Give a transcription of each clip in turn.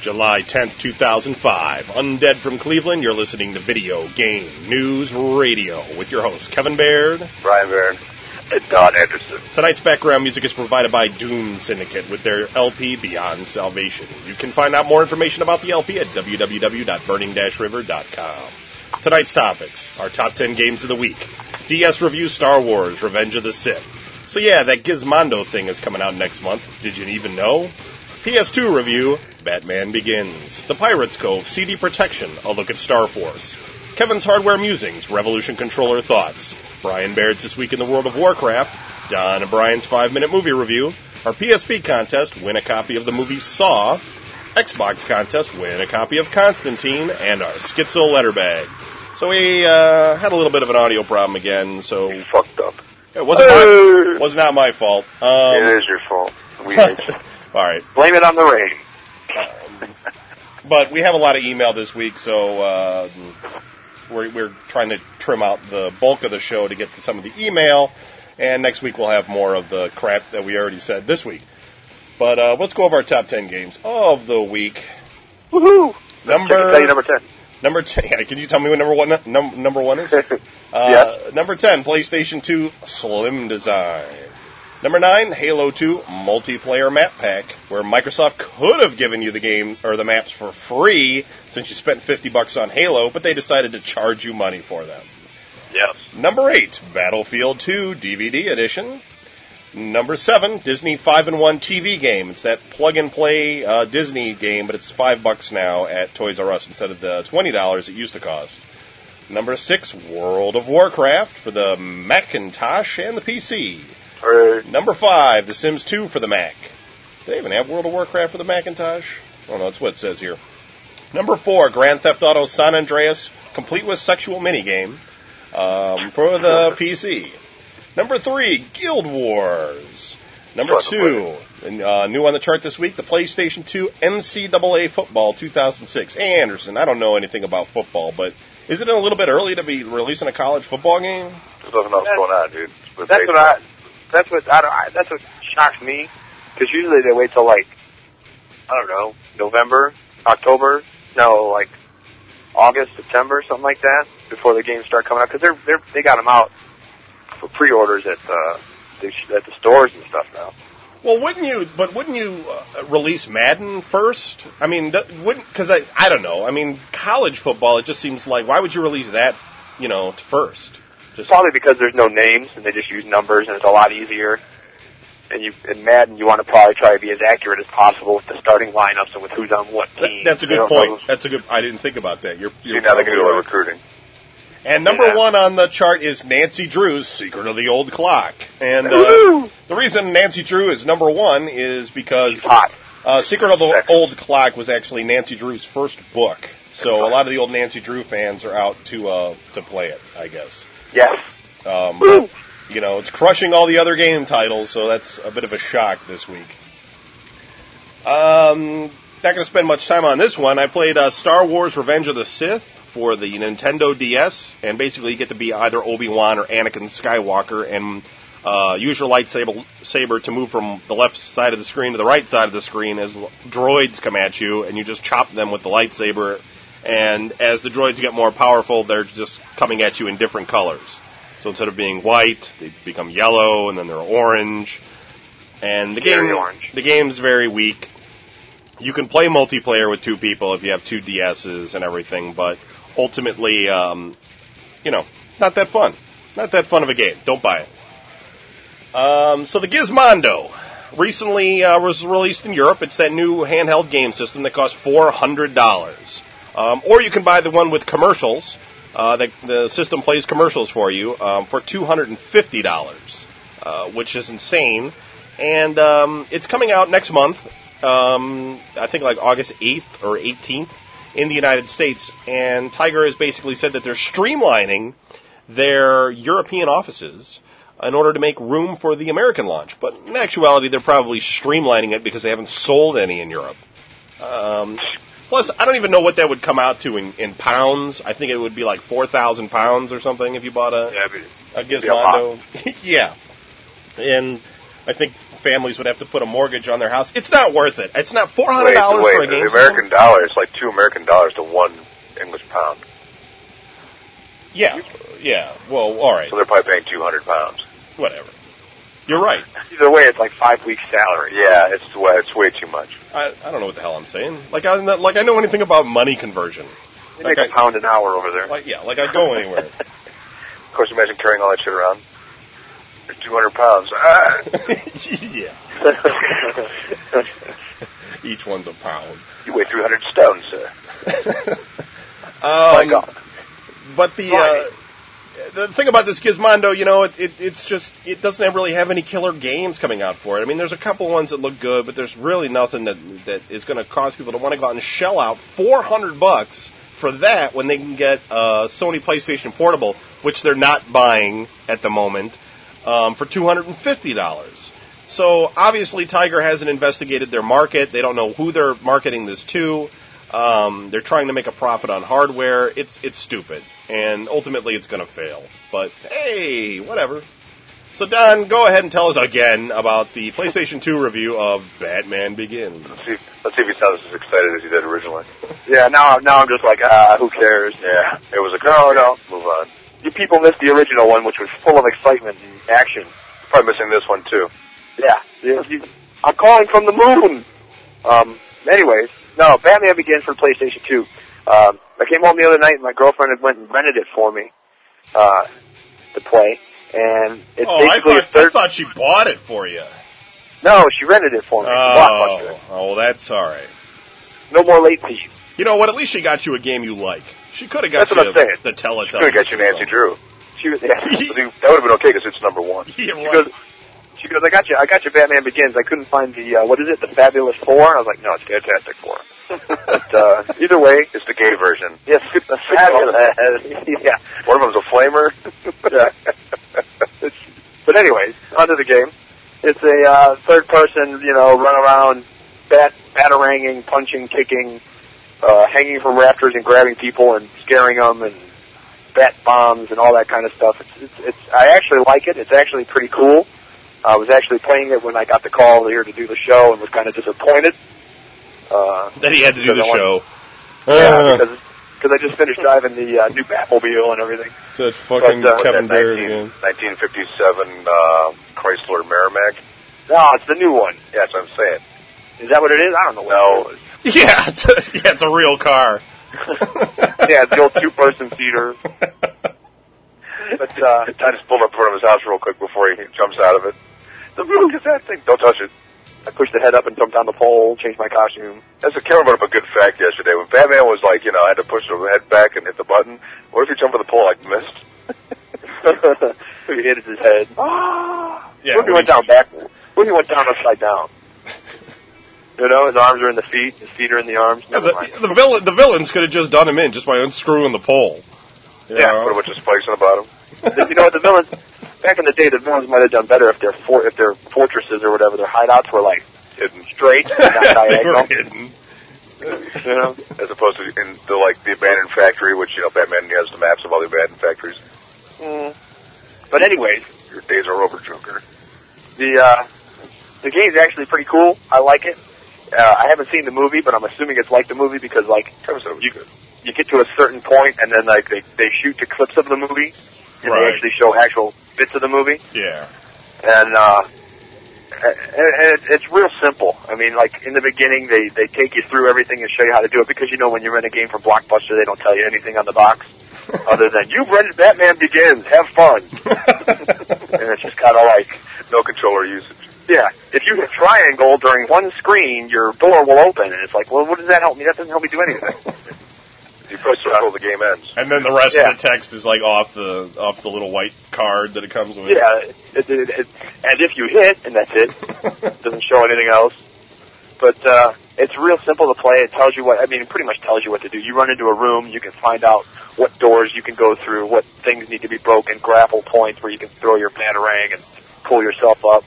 July 10th, 2005. Undead from Cleveland, you're listening to Video Game News Radio with your hosts, Kevin Baird, Brian Baird, and Don Anderson. Tonight's background music is provided by Doom Syndicate with their LP, Beyond Salvation. You can find out more information about the LP at www.burning-river.com. Tonight's topics, our top 10 games of the week. DS review Star Wars, Revenge of the Sith. So yeah, that Gizmondo thing is coming out next month. Did you even know? PS2 review, Batman Begins. The Pirates Cove, CD Protection, a look at Starforce. Kevin's Hardware Musings, Revolution Controller Thoughts. Brian Baird's This Week in the World of Warcraft. Don and Brian's 5-minute movie review. Our PSP Contest, win a copy of the movie Saw. Xbox Contest, win a copy of Constantine. And our Schizo letter bag. So we had a little bit of an audio problem again, so... You fucked up. It was not my fault. It is your fault. We hate you. All right. Blame it on the rain. But we have a lot of email this week, so we're trying to trim out the bulk of the show to get to some of the email, and next week we'll have more of the crap that we already said this week. But let's go over our top 10 games of the week. Woohoo! Number 10. Number 10. Yeah, can you tell me what number one is? Yes. Number 10, PlayStation 2 Slim Design. Number 9, Halo 2 Multiplayer Map Pack, where Microsoft could have given you the game or the maps for free since you spent $50 on Halo, but they decided to charge you money for them. Yes. Number 8, Battlefield 2 DVD Edition. Number 7, Disney 5-in-1 TV game. It's that plug-and-play Disney game, but it's $5 now at Toys R Us instead of the $20 it used to cost. Number 6, World of Warcraft for the Macintosh and the PC. Number 5, The Sims 2 for the Mac. Do they even have World of Warcraft for the Macintosh? Oh, no, that's what it says here. Number 4, Grand Theft Auto San Andreas, complete with sexual minigame for the PC. Number 3, Guild Wars. Number 2, new on the chart this week, the PlayStation 2 NCAA Football 2006. Hey, Anderson, I don't know anything about football, but isn't it a little bit early to be releasing a college football game? There's nothing else going on, dude. That's what shocks me, because usually they wait till November, October, August, September, something like that, before the games start coming out, because they got them out for pre-orders at the stores and stuff now. Well, wouldn't you release Madden first? I mean, because I don't know. I mean, college football, it just seems like, why would you release that, first? Probably because there's no names, and they just use numbers, and it's a lot easier. And in Madden, you want to probably try to be as accurate as possible with the starting lineups and with who's on what team. That's a good point. I didn't think about that. You're now they can do recruiting. And number 1 on the chart is Nancy Drew's Secret of the Old Clock. And the reason Nancy Drew is number 1 is because Secret of the Old Clock was actually Nancy Drew's first book. So a lot of the old Nancy Drew fans are out to play it, I guess. Yes. But, it's crushing all the other game titles, so that's a bit of a shock this week. Not going to spend much time on this one. I played Star Wars Revenge of the Sith for the Nintendo DS, and basically you get to be either Obi-Wan or Anakin Skywalker and use your lightsaber to move from the left side of the screen to the right side of the screen as droids come at you, and you just chop them with the lightsaber. And as the droids get more powerful, they're just coming at you in different colors. So instead of being white, they become yellow, and then they're orange. And the game's very weak. You can play multiplayer with 2 people if you have 2 DSs and everything, but ultimately, not that fun. Not that fun of a game. Don't buy it. So the Gizmondo recently was released in Europe. It's that new handheld game system that costs $400. Or you can buy the one with commercials. The system plays commercials for you for $250, which is insane. And it's coming out next month, I think August 8th or 18th in the United States. And Tiger has basically said that they're streamlining their European offices in order to make room for the American launch. But in actuality, they're probably streamlining it because they haven't sold any in Europe. Plus, I don't even know what that would come out to in pounds. I think it would be like 4,000 pounds or something if you bought a Gizmondo. Yeah. And I think families would have to put a mortgage on their house. It's not worth it. It's not $400 wait, for a game. The American dollar, it's like $2 American to 1 English pound. Yeah. Well, all right. So they're probably paying £200. Whatever. You're right. Either way, it's like 5 weeks' salary. Yeah, it's way too much. I don't know what the hell I'm saying. Like I know anything about money conversion. They make a pound an hour over there. Like I go anywhere. Of course, imagine carrying all that shit around. It's 200 pounds. Ah. Yeah. Each one's a pound. You weigh 300 stones, sir. My God. But the thing about this Gizmondo, it doesn't really have any killer games coming out for it. I mean, there's a couple ones that look good, but there's really nothing that is going to cause people to want to go out and shell out $400 for that when they can get a Sony PlayStation Portable, which they're not buying at the moment, for $250. So obviously Tiger hasn't investigated their market. They don't know who they're marketing this to. They're trying to make a profit on hardware. It's stupid, and ultimately it's going to fail. But hey, whatever. So Don, go ahead and tell us again about the PlayStation 2 review of Batman Begins. Let's see if he sounds as excited as he did originally. Yeah, now I'm just like, who cares? Yeah, it was a no. Move on. You people missed the original one, which was full of excitement and action. Probably missing this one too. Yeah. I'm calling from the moon. Anyways, no, Batman Begins for PlayStation 2. I came home the other night and my girlfriend had went and rented it for me to play. And it's basically I thought she bought it for you. No, she rented it for me. Oh, that's all right. No more late fees. You know what? At least she got you a game you like. She could have got That's what I'm saying. the Teletubbies. She could have got you Nancy Drew. Yeah. That would have been okay because it's number 1. Yeah, She goes, I got you Batman Begins. I couldn't find the Fabulous Four? I was like, no, it's Fantastic Four. But either way, it's the gay version. Yes, the Fabulous. Yeah. One of them's a flamer. Yeah. But anyways, onto the game. It's a third person, run around, bataranging, punching, kicking, hanging from rafters and grabbing people and scaring them and bat bombs and all that kind of stuff. I actually like it. It's actually pretty cool. I was actually playing it when I got the call here to do the show and was kind of disappointed. That he had to do the show. Yeah, because I just finished driving the new Batmobile and everything. So it's fucking Kevin Baird again. 1957 Chrysler Merrimack. No, it's the new one. Yeah, that's what I'm saying. Is that what it is? I don't know what it is. Yeah, it's a real car. Yeah, it's the old 2-person seater. But I just pulled up in front of his house real quick before he jumps out of it. The fuck is that thing? Don't touch it. I pushed the head up and jumped on the pole, changed my costume. Cameron brought up a good fact yesterday. When Batman was like, I had to push the head back and hit the button, what if he jumped on the pole like missed? He hit his head. Yeah, what if he went down backward? What if he went down upside down? His arms are in the feet, his feet are in the arms. Yeah, the villains could have just done him in just by unscrewing the pole. Put a bunch of spikes on the bottom. The villains, back in the day, the villains might have done better if their fortresses or whatever, their hideouts were like hidden straight, and not diagonal. They were hidden. As opposed to in the abandoned factory, which Batman has the maps of all the abandoned factories. But anyways, your days are over, Joker. The game's actually pretty cool. I like it. I haven't seen the movie, but I'm assuming it's like the movie because you get to a certain point and then they shoot to clips of the movie and they actually show actual bits of the movie. Yeah. And it's real simple. I mean, in the beginning they take you through everything and show you how to do it because when you rent a game from Blockbuster they don't tell you anything on the box other than you've rented Batman Begins, have fun. And it's just kind of no controller usage. Yeah, if you hit triangle during one screen, your door will open, and it's like, well, what does that help me? That doesn't help me do anything. You push circle, the game ends. And then the rest of the text is off the little white card that it comes with. Yeah, and if you hit, and that's it. It doesn't show anything else. But it's real simple to play. It tells you it pretty much tells you what to do. You run into a room, you can find out what doors you can go through, what things need to be broken, grapple points where you can throw your batarang and pull yourself up.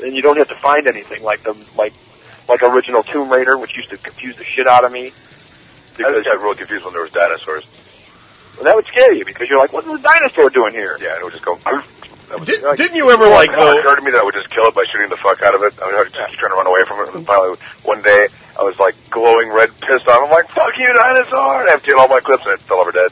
And you don't have to find anything like original Tomb Raider, which used to confuse the shit out of me. I just got real confused when there was dinosaurs. Well, that would scare you because you're like, what's the dinosaur doing here? Yeah, and it would just go. Didn't you ever like It though? occurred to me that I would just kill it by shooting the fuck out of it. I was just trying to run away from it, and finally one day I was like glowing red, pissed off. I'm like, "Fuck you, dinosaur!" And I emptied all my clips, and it fell over dead.